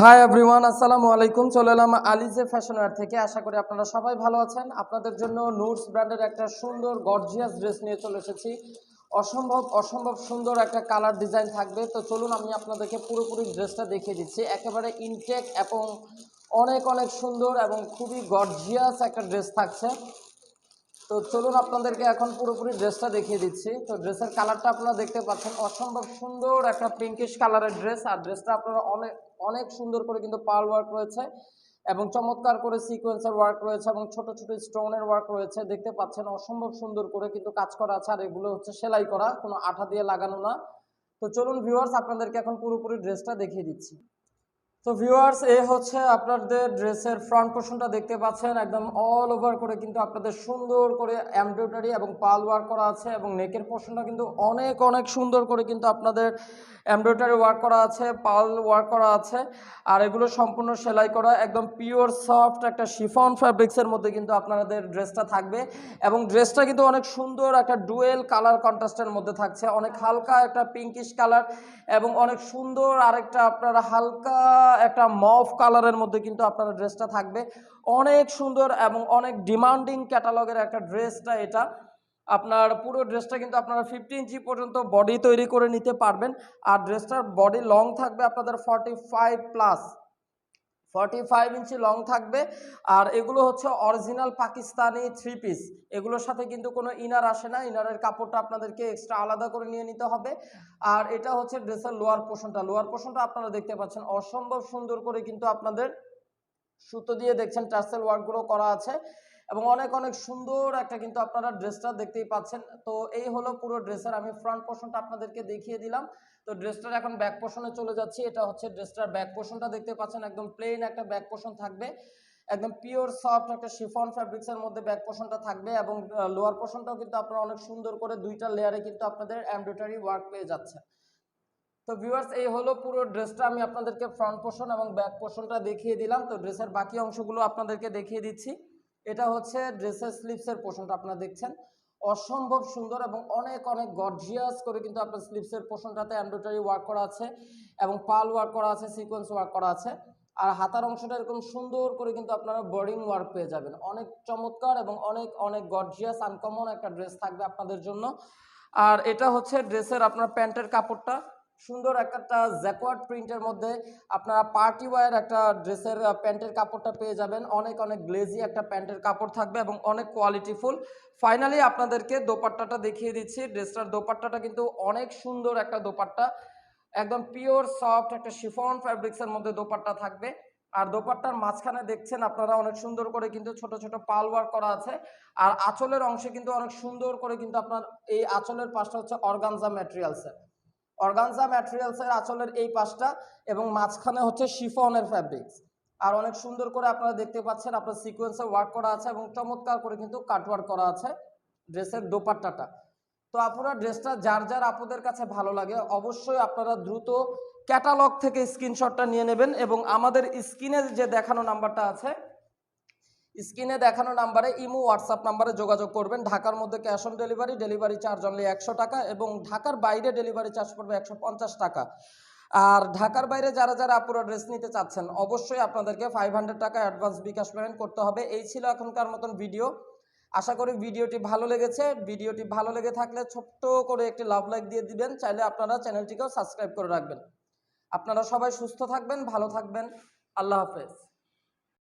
Hi everyone, আসসালামু আলাইকুম। চলে এলাম আলিজে ফ্যাশন ওয়্যার থেকে। আশা করি আপনারা সবাই ভালো আছেন। আপনাদের জন্য নুটস ব্র্যান্ডের একটা সুন্দর গর্জিয়াস ড্রেস নিয়ে চলে এসেছি। অসম্ভব সুন্দর একটা কালার ডিজাইন থাকবে। তো চলুন আমি আপনাদেরকে পুরোপুরি ড্রেসটা দেখিয়ে দিচ্ছি। একেবারে ইনটেক এবং অনেক সুন্দর এবং খুবই গর্জিয়াস একটা ড্রেস থাকছে। তো চলুন আপনাদেরকে এখন পুরোপুরি ড্রেসটা দেখিয়ে দিচ্ছি। তো ড্রেসের কালারটা আপনারা দেখতে পাচ্ছেন, অসম্ভব সুন্দর একটা পিঙ্কিশ কালারের ড্রেস। আর ড্রেসটা আপনারা অনেক সুন্দর করে কিন্তু পার্ল ওয়ার্ক রয়েছে এবং চমৎকার করে সিকোয়েন্সের ওয়ার্ক রয়েছে এবং ছোট ছোট স্টোনের ওয়ার্ক রয়েছে। দেখতে পাচ্ছেন অসম্ভব সুন্দর করে কিন্তু কাজ করা আছে। আর এগুলো হচ্ছে সেলাই করা, কোনো আঠা দিয়ে লাগানো না। তো চলুন ভিউয়ার্স, আপনাদেরকে এখন পুরোপুরি ড্রেসটা দেখিয়ে দিচ্ছি। তো ভিউয়ার্স, এ হচ্ছে আপনাদের ড্রেসের ফ্রন্ট পোর্শনটা দেখতে পাচ্ছেন। একদম অল ওভার করে কিন্তু আপনাদের সুন্দর করে এমব্রয়ডারি এবং পাল ওয়ার্ক করা আছে এবং নেকের পোর্শনটা কিন্তু অনেক সুন্দর করে কিন্তু আপনাদের এমব্রয়ডারি ওয়ার্ক করা আছে, পাল ওয়ার্ক করা আছে। আর এগুলো সম্পূর্ণ সেলাই করা, একদম পিওর সফট একটা শিফন ফ্যাব্রিক্সের মধ্যে কিন্তু আপনাদের ড্রেসটা থাকবে। এবং ড্রেসটা কিন্তু অনেক সুন্দর একটা ডুয়েল কালার কন্ট্রাস্টের মধ্যে থাকছে। অনেক হালকা একটা পিঙ্কিশ কালার এবং অনেক সুন্দর আরেকটা আপনার হালকা একটা মভ কালারের মধ্যে কিন্তু আপনার ড্রেসটা থাকবে। অনেক সুন্দর এবং অনেক ডিমান্ডিং ক্যাটালগের একটা ড্রেসটা এটা। আপনার পুরো ড্রেসটা কিন্তু আপনারা 50 ইঞ্চি পর্যন্ত বডি তৈরি করে নিতে পারবেন। আর ড্রেসটার বডি লং থাকবে আপনাদের 45 ইঞ্চি লং থাকবে। আর এগুলো হচ্ছে অরিজিনাল পাকিস্তানি 3 পিস। এগুলোর সাথে কিন্তু কোনো ইনার আসে না, ইনারের কাপড়টা আপনাদেরকে এক্সট্রা আলাদা করে নিয়ে নিতে হবে। আর এটা হচ্ছে ড্রেসের লোয়ার পোর্শনটা আপনারা দেখতে পাচ্ছেন অসম্ভব সুন্দর করে কিন্তু আপনাদের সুতো দিয়ে দেখছেন টার্সেল ওয়ার্কগুলো করা আছে এবং অনেক সুন্দর একটা কিন্তু আপনারা ড্রেসটা দেখতেই পাচ্ছেন। তো এই হলো পুরো ড্রেসের আমি ফ্রন্ট পোর্শনটা আপনাদেরকে দেখিয়ে দিলাম। তো ড্রেসটার এখন ব্যাক পোর্শনে চলে যাচ্ছি। এটা হচ্ছে ড্রেসটার ব্যাক পোর্শনটা দেখতে পাচ্ছেন, একদম প্লেন একটা ব্যাক পোর্শন থাকবে। একদম পিওর সফট একটা শিফন ফ্যাব্রিক্সের মধ্যে ব্যাক পোর্শনটা থাকবে এবং লোয়ার পোর্শনটাও কিন্তু আপনারা অনেক সুন্দর করে দুইটা লেয়ারে কিন্তু আপনাদের এমব্রয়ডারি ওয়ার্ক পেয়ে যাচ্ছে। তো ভিউয়ার্স, এই হলো পুরো ড্রেসটা। আমি আপনাদেরকে ফ্রন্ট পোর্শন এবং ব্যাক পোর্শনটা দেখিয়ে দিলাম। তো ড্রেসের বাকি অংশগুলো আপনাদেরকে দেখিয়ে দিচ্ছি। এটা হচ্ছে ড্রেসের স্লিভসের পোর্শনটা আপনারা দেখছেন, অসম্ভব সুন্দর এবং অনেক গর্জিয়াস করে কিন্তু আপনার স্লিভসের পোর্শনটাতে এমব্রয়ডারি ওয়ার্ক করা আছে এবং পাল ওয়ার্ক করা আছে, সিকোয়েন্স ওয়ার্ক করা আছে। আর হাতার অংশটা এরকম সুন্দর করে কিন্তু আপনারা বোর্ডিং ওয়ার্ক পেয়ে যাবেন। অনেক চমৎকার এবং অনেক গর্জিয়াস আনকমন একটা ড্রেস থাকবে আপনাদের জন্য। আর এটা হচ্ছে ড্রেসের আপনার প্যান্টের কাপড়টা, সুন্দর একটা জ্যাকোয়ার্ড প্রিন্টের মধ্যে আপনারা পার্টি ওয়্যার একটা ড্রেসের প্যান্টের কাপড়টা পেয়ে যাবেন। অনেক গ্লেজি একটা প্যান্টের কাপড় থাকবে এবং অনেক কোয়ালিটিফুল। ফাইনালি আপনাদেরকে দোপাট্টাটা দেখিয়ে দিচ্ছি। ড্রেসটার দোপাট্টাটা কিন্তু অনেক সুন্দর একটা দোপাট্টা, একদম পিওর সফট একটা শিফন ফ্যাব্রিক্সের মধ্যে দোপাট্টা থাকবে। আর দোপাট্টার মাঝখানে দেখছেন আপনারা অনেক সুন্দর করে কিন্তু ছোট ছোট পাল ওয়ার্ক করা আছে। আর আঁচলের অংশে কিন্তু অনেক সুন্দর করে কিন্তু আপনার এই আঁচলের পাশটা হচ্ছে অর্গানজা ম্যাটেরিয়ালসের আঁচলের এই পাশটা এবং মাঝখানে হচ্ছে শিফনের ফ্যাব্রিক্স। আর অনেক সুন্দর করে আপনারা দেখতে পাচ্ছেন আপনার সিকোয়েন্সে ওয়ার্ক করা আছে এবং চমৎকার করে কিন্তু কাটওয়ার্ক করা আছে ড্রেসের দোপাট্টাটা। তো আপনারা ড্রেসটা যার আপুদের কাছে ভালো লাগে অবশ্যই আপনারা দ্রুত ক্যাটালগ থেকে স্ক্রিনশটটা নিয়ে নেবেন এবং আমাদের স্ক্রিনে যে দেখানো নাম্বারটা আছে, স্ক্রিনে দেখানো নাম্বারে ইমো হোয়াটসঅ্যাপ নাম্বারে যোগাযোগ করবেন। ঢাকার মধ্যে cash on delivery charge only 100 টাকা এবং ঢাকার বাইরে ডেলিভারি চার্জ পড়বে 150 টাকা। আর ঢাকার বাইরে যারা আপুরা ড্রেস নিতে চাচ্ছেন অবশ্যই আপনাদেরকে 500 টাকা অ্যাডভান্স বিকাশ পেমেন্ট করতে হবে। এই ছিল এখনকার মতন ভিডিও। আশা করি ভিডিওটি ভালো লেগেছে। ভিডিওটি ভালো লেগে থাকলে ছোট্ট করে একটি লাভ লাইক দিয়ে দিবেন। চাইলে আপনারা চ্যানেলটিকেও সাবস্ক্রাইব করে রাখবেন। আপনারা সবাই সুস্থ থাকবেন, ভালো থাকবেন। আল্লাহ হাফেজ।